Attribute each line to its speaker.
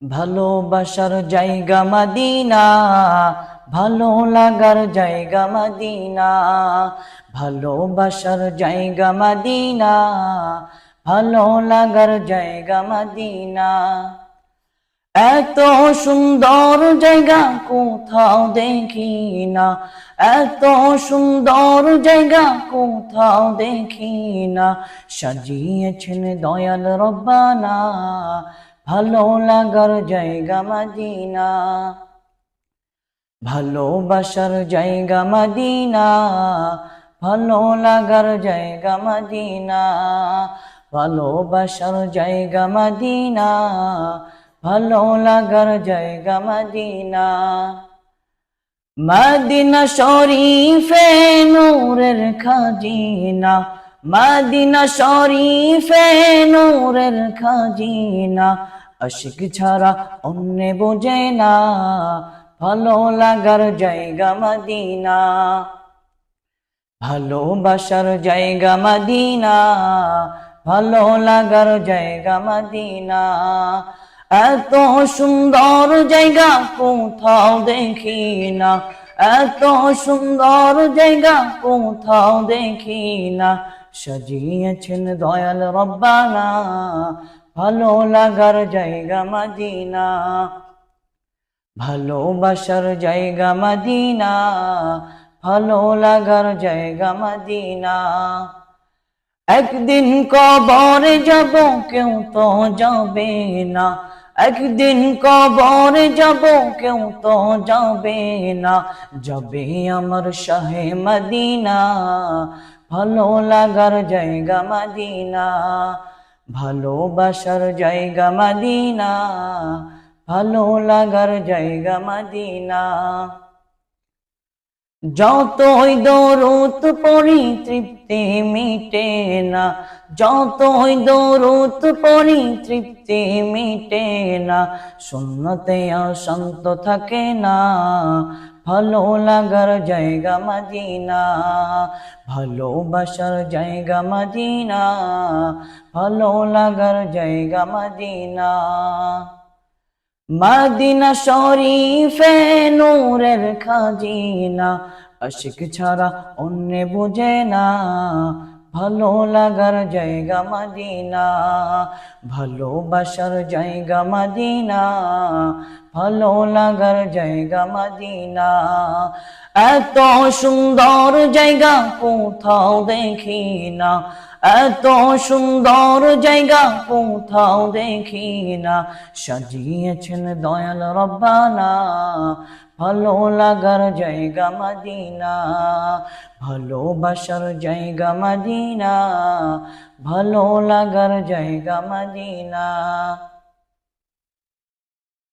Speaker 1: ভালোবাসার জায়গা মদিনা, ভালো লাগার জায়গা মদিনা। ভালোবাসার জায়গা মদিনা, ভালো লাগার জায়গা মদিনা। এত সুন্দর জায়গা কোথাও দেখি না, এত সুন্দর জায়গা কোথাও দেখি না। সাজিয়েছেন দয়াল রব্বানা, ভালো লাগার জায়গা মদিনা। ভালোবাসার জায়গা মদিনা, ভালো লাগার জায়গা মদিনা। ভালোবাসার জায়গা মদিনা, ভালো লাগার জায়গা মদিনা। মদিনা শরীফে নূরের খাজিনা, মদিনা শরীফে নূরের খাজিনা। আশিক ছাড়া অন্য বোঝে না, ভালো লাগার জায়গা মদিনা। ভালোবাসার জায়গা মদিনা, ভালো লাগার জায়গা মদিনা। এত সুন্দর জায়গা কোথাও দেখি না, এত সুন্দর জায়গা কোথাও দেখি না। সাজিয়েছেন দয়াল রব্বানা, ভালো লাগার জায়গা মদিনা। ভালোবাসার জায়গা মদিনা, ভালো লাগার জায়গা মদিনা। একদিন কবরে যাব কেউ তো যাবে না, একদিন কবরে যাব কেউ তো যাবে না। যাবে আমার শাহে মদিনা, ভালো লাগার জায়গা মদিনা। ভালোবাসার জায়গা মদিনা, ভালো লাগার জায়গা মদিনা। যতই দরুদ পড়ি তৃপ্তি মিটে না, যতই দরুদ পড়ি তৃপ্তি মিটে না। সুন্নতে অশান্ত থাকে না, ভালো লাগার জায়গা মদিনা। ভালোবাসার জায়গা মদিনা, ভালো লাগার জায়গা মদিনা। মদিনা শরীফে নূরের খাজিনা, আশিক ছাড়া অন্য বোঝে না, ভালো লাগার জায়গা মদিনা। ভালোবাসার জায়গা মদিনা, ভালো লাগার জায়গা মদিনা। এত সুন্দর জায়গা কোথাও দেখি না, এত সুন্দর জায়গা কোথাও দেখি না। সাজিয়েছেন দয়াল রব্বানা, ভালো লাগার জায়গা মদিনা। ভালোবাসার জায়গা মদিনা, ভালো লাগার জায়গা মদিনা।